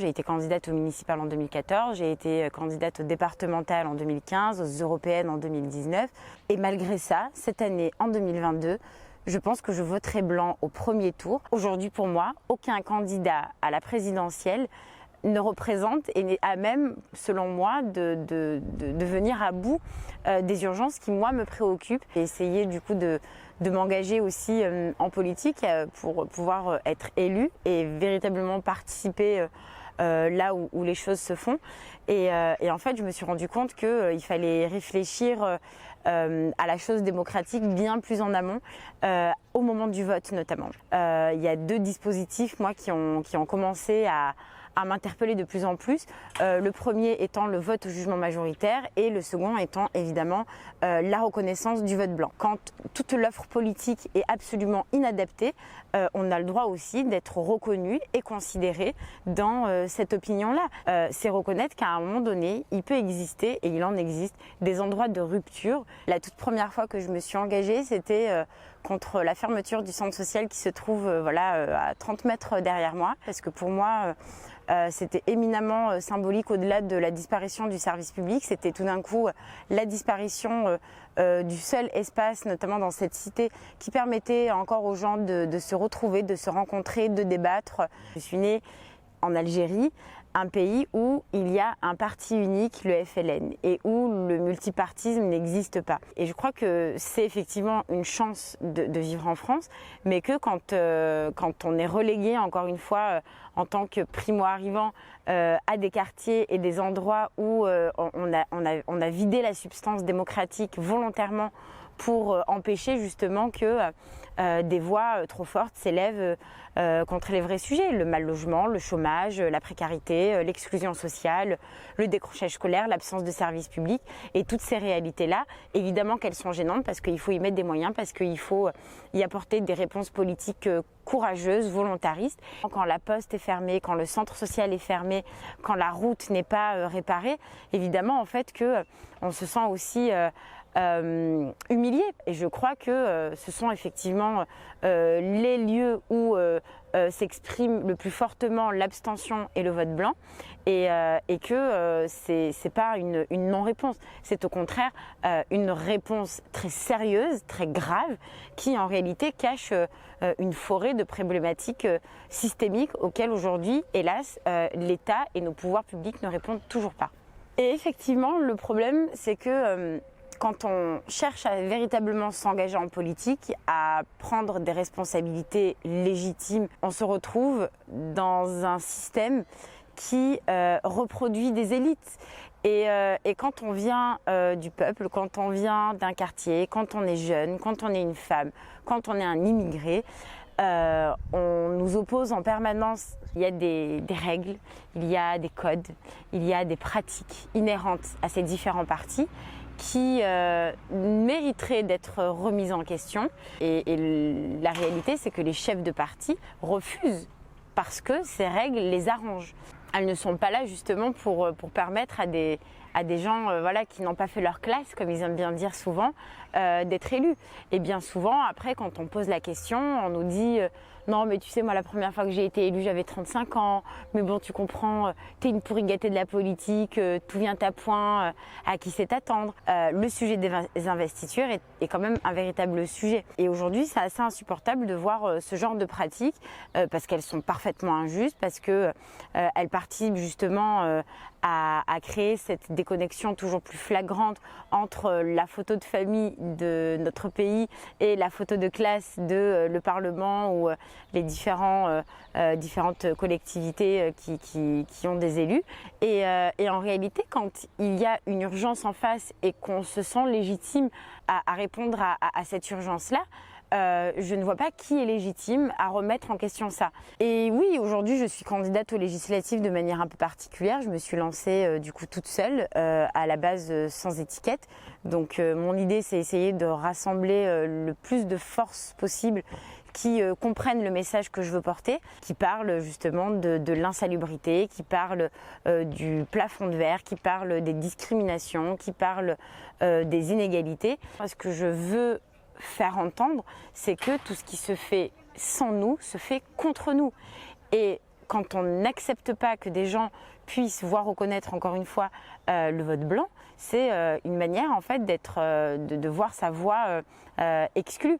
J'ai été candidate aux municipales en 2014, j'ai été candidate aux départementales en 2015, aux européennes en 2019. Et malgré ça, cette année, en 2022, je pense que je voterai blanc au premier tour. Aujourd'hui, pour moi, aucun candidat à la présidentielle ne représente et n'est à même, selon moi, de venir à bout des urgences qui, moi, me préoccupent. Et essayer, du coup, de m'engager aussi en politique pour pouvoir être élue et véritablement participer là où les choses se font. Et en fait, je me suis rendu compte qu'il fallait réfléchir à la chose démocratique bien plus en amont, au moment du vote notamment. Il y a 2 dispositifs, moi, qui ont commencé à m'interpeller de plus en plus. Le premier étant le vote au jugement majoritaire et le second étant évidemment la reconnaissance du vote blanc. Quand toute l'offre politique est absolument inadaptée, on a le droit aussi d'être reconnu et considéré dans cette opinion-là. C'est reconnaître qu'à un moment donné, il peut exister, et il en existe, des endroits de rupture. La toute première fois que je me suis engagée, c'était contre la fermeture du centre social qui se trouve à 30 mètres derrière moi. Parce que pour moi, c'était éminemment symbolique au-delà de la disparition du service public. C'était tout d'un coup la disparition du seul espace, notamment dans cette cité, qui permettait encore aux gens de se retrouver, de se rencontrer, de débattre. Je suis née en Algérie, un pays où il y a un parti unique, le FLN, et où le multipartisme n'existe pas. Et je crois que c'est effectivement une chance de vivre en France, mais que quand on est relégué, encore une fois, en tant que primo-arrivant, à des quartiers et des endroits où on a vidé la substance démocratique volontairement pour empêcher justement que des voix trop fortes s'élèvent contre les vrais sujets, le mal logement, le chômage, la précarité, l'exclusion sociale, le décrochage scolaire, l'absence de services publics. Et toutes ces réalités-là, évidemment qu'elles sont gênantes parce qu'il faut y mettre des moyens, parce qu'il faut y apporter des réponses politiques courageuses, volontaristes. Quand la poste est fermée, quand le centre social est fermé, quand la route n'est pas réparée, évidemment en fait que on se sent aussi humilié. Et je crois que ce sont effectivement les lieux où s'exprime le plus fortement l'abstention et le vote blanc, et que c'est pas une non-réponse, c'est au contraire une réponse très sérieuse, très grave, qui en réalité cache une forêt de problématiques systémiques auxquelles aujourd'hui, hélas, l'État et nos pouvoirs publics ne répondent toujours pas. Et effectivement, le problème, c'est que quand on cherche à véritablement s'engager en politique, à prendre des responsabilités légitimes, on se retrouve dans un système qui reproduit des élites. Et quand on vient du peuple, quand on vient d'un quartier, quand on est jeune, quand on est une femme, quand on est un immigré, on nous oppose en permanence. Il y a des règles, il y a des codes, il y a des pratiques inhérentes à ces différents partis qui mériteraient d'être remises en question. Et la réalité, c'est que les chefs de parti refusent parce que ces règles les arrangent. Elles ne sont pas là justement pour permettre à des gens qui n'ont pas fait leur classe, comme ils aiment bien dire souvent, d'être élus. Et bien souvent, après, quand on pose la question, on nous dit non, mais tu sais, moi, la première fois que j'ai été élue, j'avais 35 ans. Mais bon, tu comprends, t'es une pourri gâtée de la politique, tout vient à point, à qui c'est attendre. Le sujet des investitures est quand même un véritable sujet. Et aujourd'hui, c'est assez insupportable de voir ce genre de pratiques, parce qu'elles sont parfaitement injustes, parce que elles participent justement à créer cette déconnexion toujours plus flagrante entre la photo de famille de notre pays et la photo de classe de le Parlement ou les différentes collectivités qui ont des élus. Et en réalité, quand il y a une urgence en face et qu'on se sent légitime à répondre à cette urgence-là, je ne vois pas qui est légitime à remettre en question ça. Et oui, aujourd'hui, je suis candidate aux législatives de manière un peu particulière. Je me suis lancée du coup toute seule, à la base sans étiquette. Donc mon idée, c'est essayer de rassembler le plus de forces possible qui comprennent le message que je veux porter, qui parlent justement de l'insalubrité, qui parlent du plafond de verre, qui parlent des discriminations, qui parlent des inégalités. Ce que je veux faire entendre, c'est que tout ce qui se fait sans nous se fait contre nous. Et quand on n'accepte pas que des gens puissent voir reconnaître encore une fois le vote blanc, c'est une manière en fait de voir sa voix exclue.